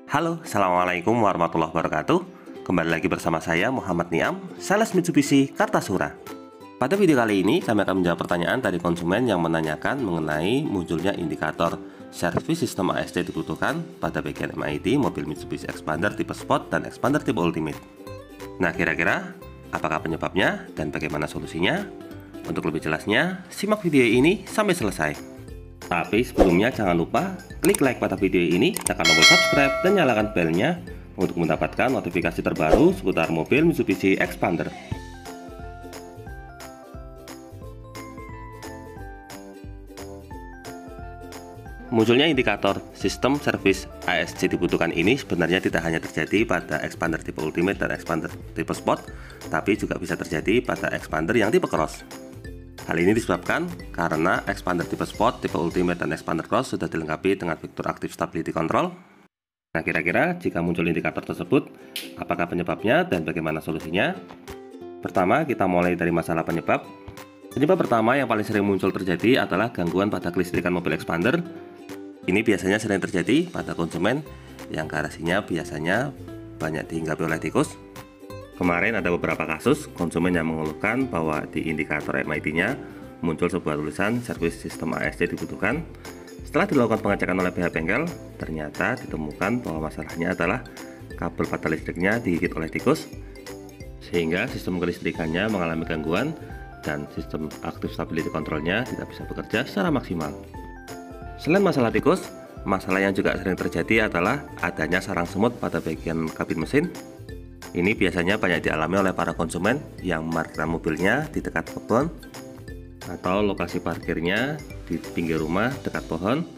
Halo, Assalamualaikum warahmatullahi wabarakatuh. Kembali lagi bersama saya Muhammad Niam, sales Mitsubishi Kartasura. Pada video kali ini kami akan menjawab pertanyaan dari konsumen yang menanyakan mengenai munculnya indikator servis sistem ASC dibutuhkan pada bagian MID mobil Mitsubishi Xpander tipe Sport dan Xpander tipe Ultimate. Nah, kira-kira apakah penyebabnya dan bagaimana solusinya? Untuk lebih jelasnya, simak video ini sampai selesai. Tapi sebelumnya jangan lupa klik like pada video ini, tekan tombol subscribe dan nyalakan belnya untuk mendapatkan notifikasi terbaru seputar mobil Mitsubishi Xpander. Munculnya indikator sistem servis ASC dibutuhkan ini sebenarnya tidak hanya terjadi pada Xpander tipe Ultimate dan Xpander tipe Sport, tapi juga bisa terjadi pada Xpander yang tipe Cross. Hal ini disebabkan karena Xpander tipe Sport, tipe Ultimate, dan Xpander Cross sudah dilengkapi dengan fitur Active Stability Control. Nah, kira-kira jika muncul indikator tersebut, apakah penyebabnya dan bagaimana solusinya? Pertama, kita mulai dari masalah penyebab. Penyebab pertama yang paling sering muncul terjadi adalah gangguan pada kelistrikan mobil Xpander. Ini biasanya sering terjadi pada konsumen yang garasinya biasanya banyak dihinggapi oleh tikus. Kemarin ada beberapa kasus konsumen yang mengeluhkan bahwa di indikator MID-nya muncul sebuah tulisan servis sistem ASC dibutuhkan. Setelah dilakukan pengecekan oleh pihak bengkel, ternyata ditemukan bahwa masalahnya adalah kabel pata listriknya digigit oleh tikus, sehingga sistem kelistrikannya mengalami gangguan dan sistem Active Stability Control-nya tidak bisa bekerja secara maksimal. Selain masalah tikus, masalah yang juga sering terjadi adalah adanya sarang semut pada bagian kabin mesin. Ini biasanya banyak dialami oleh para konsumen yang memarkirkan mobilnya di dekat kebun atau lokasi parkirnya di pinggir rumah dekat pohon.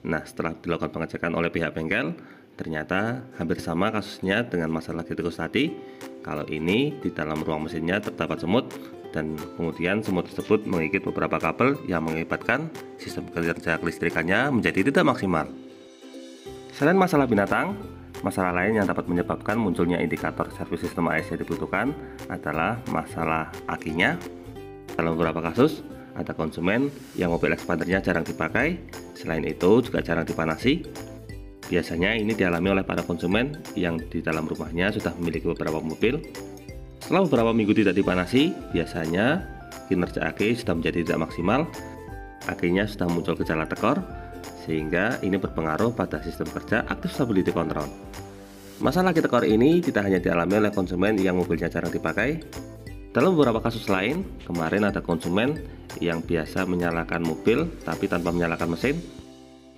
Nah, setelah dilakukan pengecekan oleh pihak bengkel, ternyata hampir sama kasusnya dengan masalah tikus tadi. Kalau ini di dalam ruang mesinnya terdapat semut dan kemudian semut tersebut menggigit beberapa kabel yang mengakibatkan sistem kerja kelistrikannya menjadi tidak maksimal. Selain masalah binatang, masalah lain yang dapat menyebabkan munculnya indikator servis sistem ASC dibutuhkan adalah masalah akinya. Dalam beberapa kasus, ada konsumen yang mobil Xpandernya jarang dipakai, selain itu juga jarang dipanasi. Biasanya ini dialami oleh para konsumen yang di dalam rumahnya sudah memiliki beberapa mobil. Setelah beberapa minggu tidak dipanasi, biasanya kinerja aki sudah menjadi tidak maksimal, akinya sudah muncul gejala tekor, sehingga ini berpengaruh pada sistem kerja Active Stability Control. Masalah aki tekor ini tidak hanya dialami oleh konsumen yang mobilnya jarang dipakai. Dalam beberapa kasus lain, kemarin ada konsumen yang biasa menyalakan mobil tapi tanpa menyalakan mesin.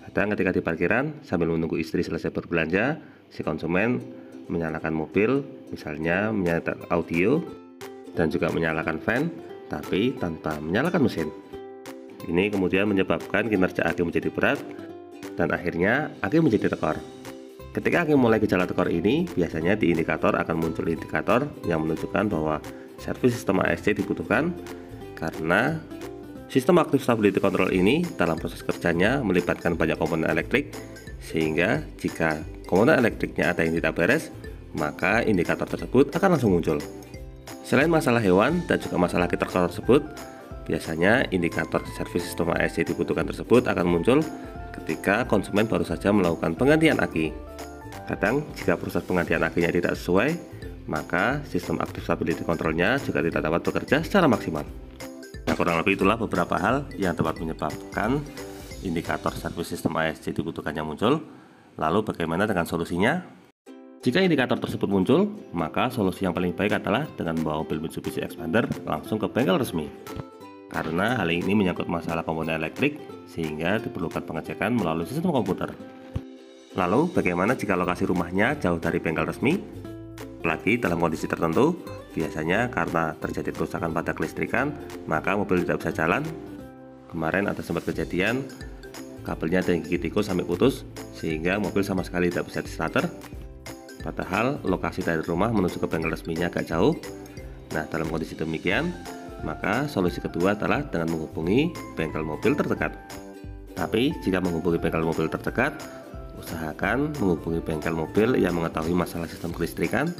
Kadang ketika di parkiran sambil menunggu istri selesai berbelanja, si konsumen menyalakan mobil, misalnya menyalakan audio dan juga menyalakan fan, tapi tanpa menyalakan mesin. Ini kemudian menyebabkan kinerja aki menjadi berat dan akhirnya aki menjadi tekor. Ketika aki mulai gejala tekor ini, biasanya di indikator akan muncul indikator yang menunjukkan bahwa servis sistem ASC dibutuhkan karena sistem Active Stability Control ini dalam proses kerjanya melibatkan banyak komponen elektrik, sehingga jika komponen elektriknya ada yang tidak beres, maka indikator tersebut akan langsung muncul. Selain masalah hewan dan juga masalah aki tekor tersebut, biasanya indikator servis sistem ASC dibutuhkan tersebut akan muncul ketika konsumen baru saja melakukan penggantian aki. Kadang jika proses penggantian akinya tidak sesuai, maka sistem Active Stability Control-nya juga tidak dapat bekerja secara maksimal. Nah, kurang lebih itulah beberapa hal yang dapat menyebabkan indikator servis sistem ASC dibutuhkannya muncul. Lalu bagaimana dengan solusinya? Jika indikator tersebut muncul, maka solusi yang paling baik adalah dengan membawa mobil Mitsubishi Xpander langsung ke bengkel resmi. Karena hal ini menyangkut masalah komponen elektrik, sehingga diperlukan pengecekan melalui sistem komputer. Lalu bagaimana jika lokasi rumahnya jauh dari bengkel resmi? Apalagi dalam kondisi tertentu, biasanya karena terjadi kerusakan pada kelistrikan, maka mobil tidak bisa jalan. Kemarin ada sempat kejadian kabelnya ada yang gigit tikus sampai putus, sehingga mobil sama sekali tidak bisa di-starter. Padahal lokasi dari rumah menuju ke bengkel resminya agak jauh. Nah, dalam kondisi demikian, maka solusi kedua adalah dengan menghubungi bengkel mobil terdekat. Tapi jika menghubungi bengkel mobil terdekat, usahakan menghubungi bengkel mobil yang mengetahui masalah sistem kelistrikan.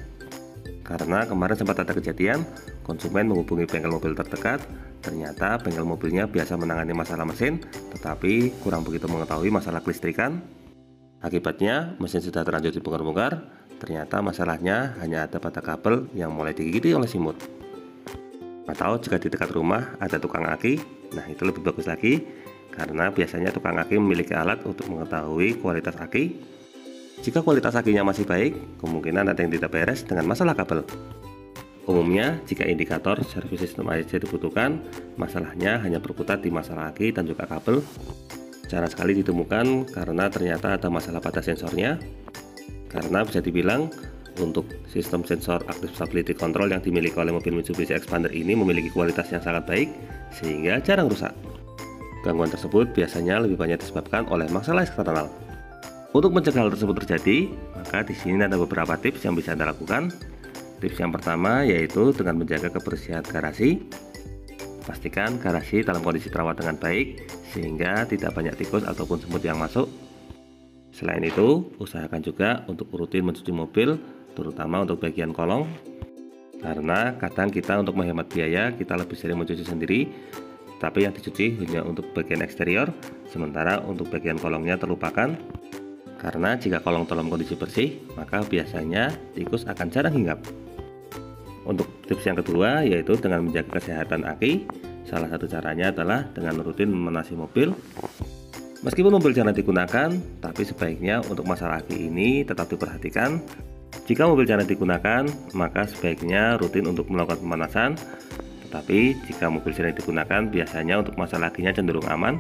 Karena kemarin sempat ada kejadian konsumen menghubungi bengkel mobil terdekat, ternyata bengkel mobilnya biasa menangani masalah mesin, tetapi kurang begitu mengetahui masalah kelistrikan. Akibatnya mesin sudah terlanjur dibongkar-bongkar, ternyata masalahnya hanya ada pada kabel yang mulai digigiti oleh semut. Atau jika di dekat rumah ada tukang aki, nah itu lebih bagus lagi, karena biasanya tukang aki memiliki alat untuk mengetahui kualitas aki. Jika kualitas akinya masih baik, kemungkinan ada yang tidak beres dengan masalah kabel. Umumnya, jika indikator servis sistem AEC dibutuhkan, masalahnya hanya berkutat di masalah aki dan juga kabel. Jarang sekali ditemukan karena ternyata ada masalah pada sensornya. Karena bisa dibilang, untuk sistem sensor active stability control yang dimiliki oleh mobil Mitsubishi Xpander ini memiliki kualitas yang sangat baik, sehingga jarang rusak. Gangguan tersebut biasanya lebih banyak disebabkan oleh masalah eksternal. Untuk mencegah hal tersebut terjadi, maka di sini ada beberapa tips yang bisa Anda lakukan. Tips yang pertama yaitu dengan menjaga kebersihan garasi. Pastikan garasi dalam kondisi terawat dengan baik, sehingga tidak banyak tikus ataupun semut yang masuk. Selain itu, usahakan juga untuk rutin mencuci mobil, terutama untuk bagian kolong. Karena kadang kita untuk menghemat biaya, kita lebih sering mencuci sendiri, tapi yang dicuci hanya untuk bagian eksterior, sementara untuk bagian kolongnya terlupakan. Karena jika kolong dalam kondisi bersih, maka biasanya tikus akan jarang hinggap. Untuk tips yang kedua yaitu dengan menjaga kesehatan aki. Salah satu caranya adalah dengan rutin memanasi mobil. Meskipun mobil jarang digunakan, tapi sebaiknya untuk masalah aki ini tetap diperhatikan. Jika mobil jarang digunakan, maka sebaiknya rutin untuk melakukan pemanasan. Tetapi jika mobil sering digunakan, biasanya untuk masalah akinya cenderung aman.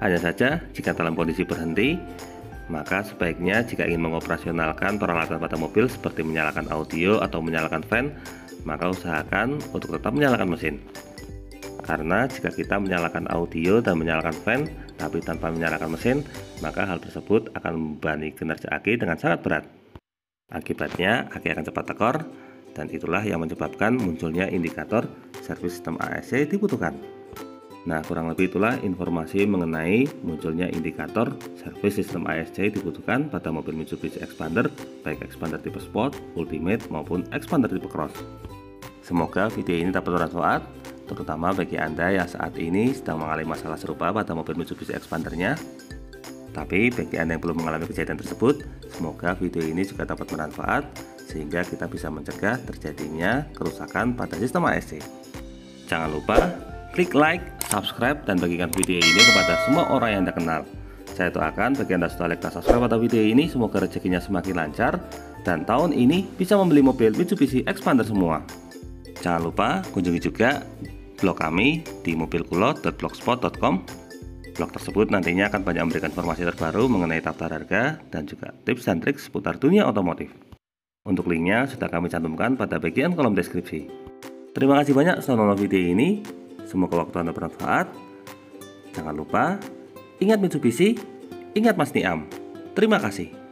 Hanya saja jika dalam kondisi berhenti, maka sebaiknya jika ingin mengoperasionalkan peralatan pada mobil seperti menyalakan audio atau menyalakan fan, maka usahakan untuk tetap menyalakan mesin. Karena jika kita menyalakan audio dan menyalakan fan tapi tanpa menyalakan mesin, maka hal tersebut akan membebani kinerja aki dengan sangat berat. Akibatnya aki akan cepat tekor, dan itulah yang menyebabkan munculnya indikator servis sistem AEC dibutuhkan. Nah, kurang lebih itulah informasi mengenai munculnya indikator servis sistem AEC dibutuhkan pada mobil Mitsubishi Xpander, baik Xpander tipe Sport, Ultimate maupun Xpander tipe Cross. Semoga video ini dapat bermanfaat, terutama bagi Anda yang saat ini sedang mengalami masalah serupa pada mobil Mitsubishi Xpandernya. Tapi bagi Anda yang belum mengalami kejadian tersebut, semoga video ini juga dapat bermanfaat sehingga kita bisa mencegah terjadinya kerusakan pada sistem AEC. Jangan lupa klik like, subscribe, dan bagikan video ini kepada semua orang yang Anda kenal. Saya doakan bagi Anda sudah like dan subscribe pada video ini, semoga rezekinya semakin lancar dan tahun ini bisa membeli mobil Mitsubishi Xpander semua. Jangan lupa kunjungi juga blog kami di mobilkulot.blogspot.com. Blog tersebut nantinya akan banyak memberikan informasi terbaru mengenai daftar harga dan juga tips dan trik seputar dunia otomotif. Untuk linknya sudah kami cantumkan pada bagian kolom deskripsi. Terima kasih banyak sudah menonton video ini. Semoga waktu Anda bermanfaat. Jangan lupa, ingat Mitsubishi, ingat Mas Niam. Terima kasih.